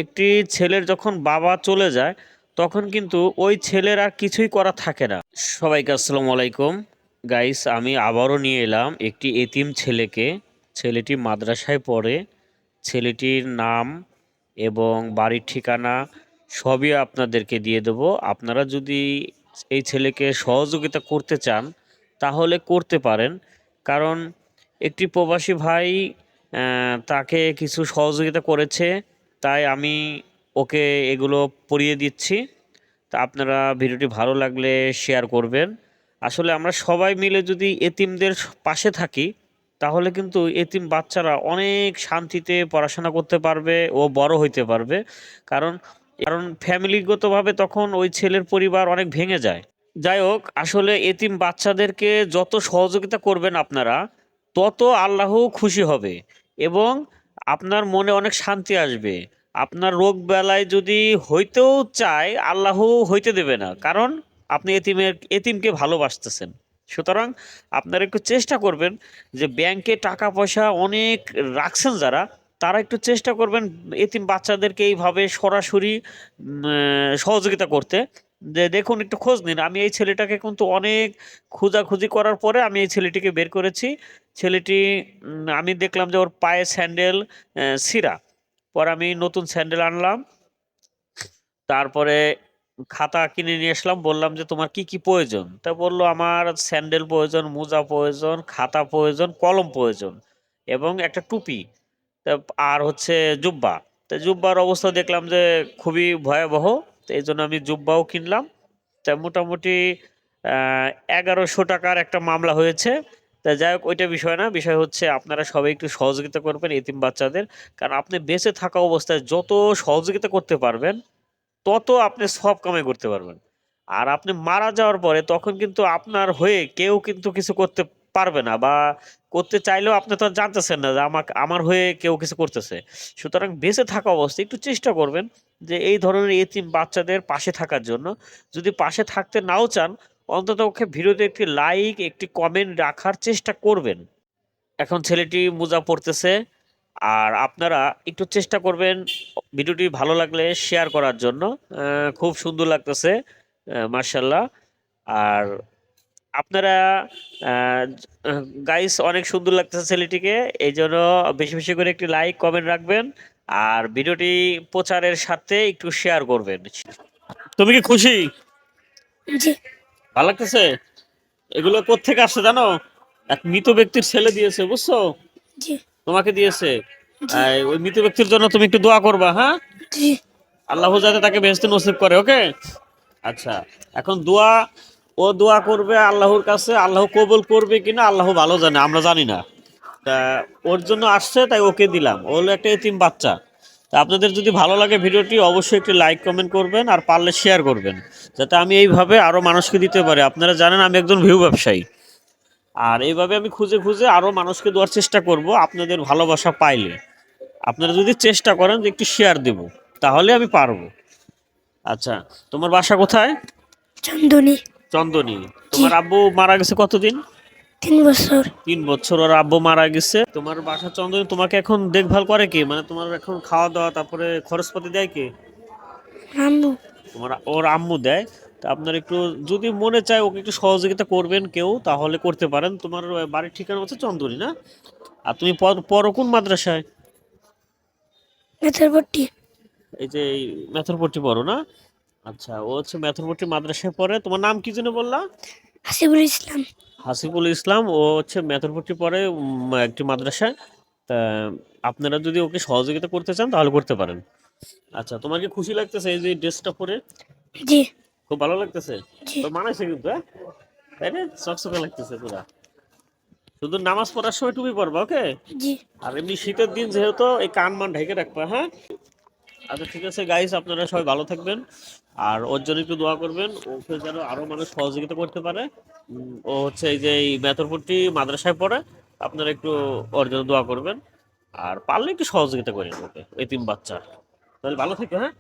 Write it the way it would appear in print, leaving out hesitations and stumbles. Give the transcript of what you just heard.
একটি ছেলের যখন বাবা চলে যায় তখন কিন্তু ওই ছেলের আর কিছুই করা থাকে না। সবাইকে আসসালামু আলাইকুম গাইস, আমি আবারও নিয়ে এলাম একটি এতিম ছেলেকে। ছেলেটি মাদ্রাসায় পড়ে। ছেলেটির নাম এবং বাড়ির ঠিকানা সবই আপনাদেরকে দিয়ে দেবো। আপনারা যদি এই ছেলেকে সহযোগিতা করতে চান তাহলে করতে পারেন, কারণ একটি প্রবাসী ভাই তাকে কিছু সহযোগিতা করেছে, তাই আমি ওকে এগুলো পড়িয়ে দিচ্ছি। তা আপনারা ভিডিওটি ভালো লাগলে শেয়ার করবেন। আসলে আমরা সবাই মিলে যদি এতিমদের পাশে থাকি তাহলে কিন্তু এতিম বাচ্চারা অনেক শান্তিতে পড়াশোনা করতে পারবে ও বড় হইতে পারবে। কারণ কারণ ফ্যামিলিগতভাবে তখন ওই ছেলের পরিবার অনেক ভেঙে যায়। যাই হোক, আসলে এতিম বাচ্চাদেরকে যত সহযোগিতা করবেন আপনারা, তত আল্লাহ খুশি হবে এবং আপনার মনে অনেক শান্তি আসবে। আপনার রোগ বেলায় যদি হইতেও চায়, আল্লাহ হইতে দেবে না, কারণ আপনি এতিমকে ভালোবাসতেছেন। সুতরাং আপনারা একটু চেষ্টা করবেন যে ব্যাংকে টাকা পয়সা অনেক রাখছেন যারা, তারা একটু চেষ্টা করবেন এতিম বাচ্চাদেরকে এইভাবে সরাসরি সহযোগিতা করতে। যে দেখুন, একটু খোঁজ নিন। আমি এই ছেলেটাকে কিন্তু অনেক খোঁজাখুঁজি করার পরে আমি এই ছেলেটিকে বের করেছি। ছেলেটি আমি দেখলাম যে ওর পায়ে স্যান্ডেল ছিঁড়া। পরে আমি নতুন স্যান্ডেল আনলাম। তারপরে খাতা কিনে নিয়ে আসলাম, বললাম যে তোমার কি কি প্রয়োজন। তা বললো আমার স্যান্ডেল প্রয়োজন, মোজা প্রয়োজন, খাতা প্রয়োজন, কলম প্রয়োজন এবং একটা টুপি। তা আর হচ্ছে জুব্বা। তা জুব্বার অবস্থা দেখলাম যে খুবই ভয়াবহ। তো এই জন্য আমি জুব্বাও কিনলাম। তা মোটামুটি 1100 টাকার একটা মামলা হয়েছে। তা যাই হোক, ওইটা বিষয় না। বিষয় হচ্ছে আপনারা সবাই একটু সহযোগিতা করবেন এতিম বাচ্চাদের। কারণ আপনি বেঁচে থাকা অবস্থায় যত সহযোগিতা করতে পারবেন তত আপনি সব কামাই করতে পারবেন। আর আপনি মারা যাওয়ার পরে তখন কিন্তু আপনার হয়ে কেউ কিন্তু কিছু করতে পারবে না, বা করতে চাইলেও আপনি তো আর জানতেছেন না যে আমার হয়ে কেউ কিছু করতেছে। সুতরাং বেঁচে থাকা অবস্থায় একটু চেষ্টা করবেন যে এই ধরনের এতিম বাচ্চাদের পাশে থাকার জন্য। যদি পাশে থাকতে নাও চান, অন্তত ওকে ভিডিওতে একটি লাইক একটি কমেন্ট রাখার চেষ্টা করবেন। এখন ছেলেটি মোজা পড়তেছে। আর আপনারা একটু চেষ্টা করবেন ভিডিওটি ভালো লাগলে শেয়ার করার জন্য। খুব সুন্দর লাগতেছে, মার্শাল্লাহ। আর আপনারা গাইস, অনেক সুন্দর লাগতেছে ছেলেটিকে, এই জন্য বেশি বেশি করে একটি লাইক কমেন্ট রাখবেন আর ভিডিওটি প্রচারের সাথে একটু শেয়ার করবেন। তুমি কি খুশি? জি। ভালো লাগতেছে? এগুলো কোত্থেকে আসছে জানো? এক মৃত ব্যক্তির ছেলে দিয়েছে, বুঝছো? জি। তোমাকে দিয়েছে। জি। ওই মৃত ব্যক্তির জন্য তুমি একটু দোয়া করবা, হ্যাঁ? জি। আল্লাহ যাতে তাকে বেহেশতে নসিব করে, ওকে? আচ্ছা, এখন দোয়া, ও দোয়া করবে আল্লাহর কাছে, আল্লাহ কবুল করবে কিনা আল্লাহ ভালো জানে, আমরা জানি না। তা ওর জন্য আসছে, তাই ওকে দিলাম। ও হলো একটা এতিম বাচ্চা। তা আপনাদের যদি ভালো লাগে ভিডিওটি, অবশ্যই একটি লাইক কমেন্ট করবেন আর পারলে শেয়ার করবেন, যাতে আমি এইভাবে আরও মানুষকে দিতে পারি। আপনারা জানেন আমি একজন ভিউ ব্যবসায়ী, আর এইভাবে আমি খুঁজে খুঁজে আরও মানুষকে দেওয়ার চেষ্টা করব আপনাদের ভালোবাসা পাইলে। আপনারা যদি চেষ্টা করেন যে একটু শেয়ার দেব, তাহলে আমি পারবো। আচ্ছা, তোমার বাসা কোথায়? চন্দনী। চন্দনী। জি। তোমার আব্বু মারা গেছে কতদিন? 3 বছর। 3 বছর ওর আব্বু মারা গেছে। তোমার বাসা চন্দনী, তোমাকে এখন দেখভাল করে কে? মানে তোমার এখন খাওয়া দাওয়া তারপরে খরচপাতি দেয় কে? আম্মু। তোমার ওর আম্মু দেয়। তা আপনার একটু যদি মনে চায় ওকে একটু সহযোগিতা করবেন কেউ, তাহলে করতে পারেন। তোমার বাড়ির ঠিকানা হচ্ছে চন্দনী, না? আর তুমি পড়ো কোন মাদ্রাসায়? মেথরপট্টি। এই যে এই মেথরপট্টি পড়ো, না? আচ্ছা, ও হচ্ছে মেথরপট্টি মাদ্রাসায় পড়ে। তোমার নাম কি যেন বললা? হাসিবুল ইসলাম। হাসিবুল ইসলাম। ও হচ্ছে মেথরপট্টি পড়ে একটি মাদ্রাসায়। তা আপনারা যদি ওকে সহযোগিতা করতে চান তাহলে করতে পারেন। আচ্ছা, তোমার কি খুশি লাগতেছে এই যে ড্রেসটা পরে? জি। খুব ভালো লাগতেছে? জি। তো মানাইছে কিন্তু, হ্যাঁ? তাই না? চকচকে লাগতেছে পুরা। শুধু নামাজ পড়ার সময় টুপি পরবা, ওকে? জি। আর এমনি শীতের দিন যেহেতু এই কান মান ঢেকে রাখবা, হ্যাঁ? আচ্ছা, ঠিক আছে গাইস, আপনারা সবাই ভালো থাকবেন আর ওর জন্য একটু দোয়া করবেন, ওকে যেন আরো মানুষ সহযোগিতা করতে পারে। ও হচ্ছে এই যে এই মেথরপট্টি মাদ্রাসায় পড়ে। আপনারা একটু ওর জন্য দোয়া করবেন আর পারলে একটু সহযোগিতা করেন ওকে, এতিম বাচ্চা। তাহলে ভালো থাকে, হ্যাঁ?